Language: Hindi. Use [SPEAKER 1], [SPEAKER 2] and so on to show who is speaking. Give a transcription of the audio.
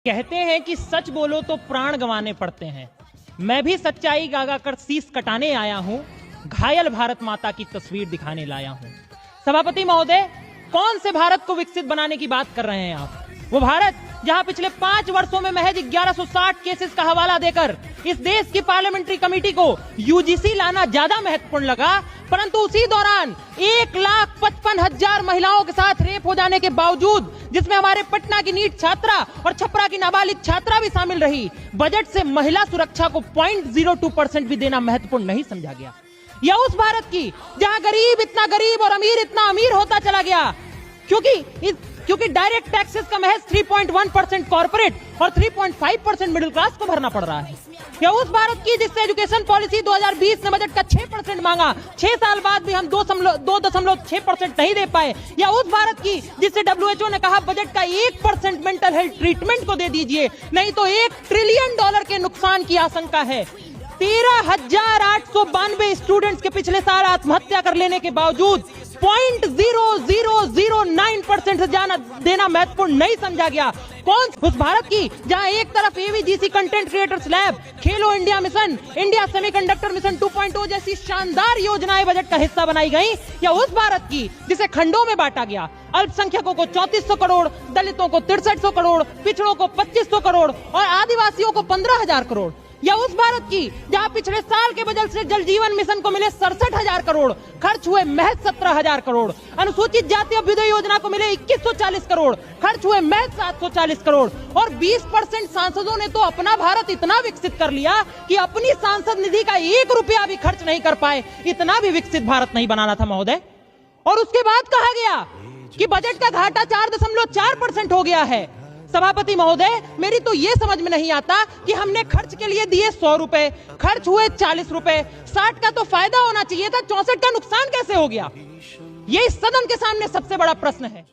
[SPEAKER 1] कहते हैं कि सच बोलो तो प्राण गंवाने पड़ते हैं। मैं भी सच्चाई गागा कर शीश कटाने आया हूं, घायल भारत माता की तस्वीर दिखाने लाया हूं। सभापति महोदय, कौन से भारत को विकसित बनाने की बात कर रहे हैं आप? वो भारत जहां पिछले 5 वर्षों में महज 1160 केसेस का हवाला देकर इस देश की पार्लियामेंट्री कमेटी को यूजीसी लाना ज्यादा महत्वपूर्ण लगा, परंतु उसी दौरान 1,55,000 महिलाओं के साथ रेप हो जाने के बावजूद, जिसमें हमारे पटना की नीट छात्रा और छपरा की नाबालिग छात्रा भी शामिल रही, बजट से महिला सुरक्षा को 0.02% भी देना महत्वपूर्ण नहीं समझा गया। या उस भारत की जहां गरीब इतना गरीब और अमीर इतना अमीर होता चला गया क्योंकि डायरेक्ट टैक्सेस का महज 3.1% कॉर्पोरेट और 3.5% मिडिल क्लास को भरना पड़ रहा है। या उस भारत की जिससे एजुकेशन पॉलिसी 2020 में बजट का 6% मांगा, 6 साल बाद भी हम 2.6% नहीं दे पाए। या उस भारत की जिससे WHO ने कहा बजट का 1% मेंटल हेल्थ ट्रीटमेंट को दे दीजिए, नहीं तो $1 ट्रिलियन के नुकसान की आशंका है। 13,892 स्टूडेंट्स के पिछले साल आत्महत्या कर लेने के बावजूद 0.0009% से ज्यादा देना महत्वपूर्ण नहीं समझा गया। कौन उस भारत की जहां एक तरफ AVGC कंटेंट क्रिएटर्स लैब, खेलो India mission, India semiconductor mission 2.0 जैसी शानदार योजनाएं बजट का हिस्सा बनाई गई। या उस भारत की जिसे खंडों में बांटा गया, अल्पसंख्यकों को 3400 करोड़, दलितों को 6300 करोड़, पिछड़ों को 2500 करोड़ और आदिवासियों को 15,000 करोड़। या उस भारत की जहां पिछले साल के बजट से जल जीवन मिशन को मिले 67,000 करोड़, खर्च हुए महज 17,000 करोड़। अनुसूचित जाति अभ्युदय योजना को मिले 2140 करोड़, खर्च हुए महज 740 करोड़। और 20% सांसदों ने तो अपना भारत इतना विकसित कर लिया कि अपनी सांसद निधि का 1 रुपया भी खर्च नहीं कर पाए। इतना भी विकसित भारत नहीं बनाना था महोदय। और उसके बाद कहा गया कि बजट का घाटा 4.4% हो गया है। सभापति महोदय, मेरी तो ये समझ में नहीं आता कि हमने खर्च के लिए दिए 100 रुपए, खर्च हुए 40 रुपए, 60 का तो फायदा होना चाहिए था, 64 का नुकसान कैसे हो गया? ये इस सदन के सामने सबसे बड़ा प्रश्न है।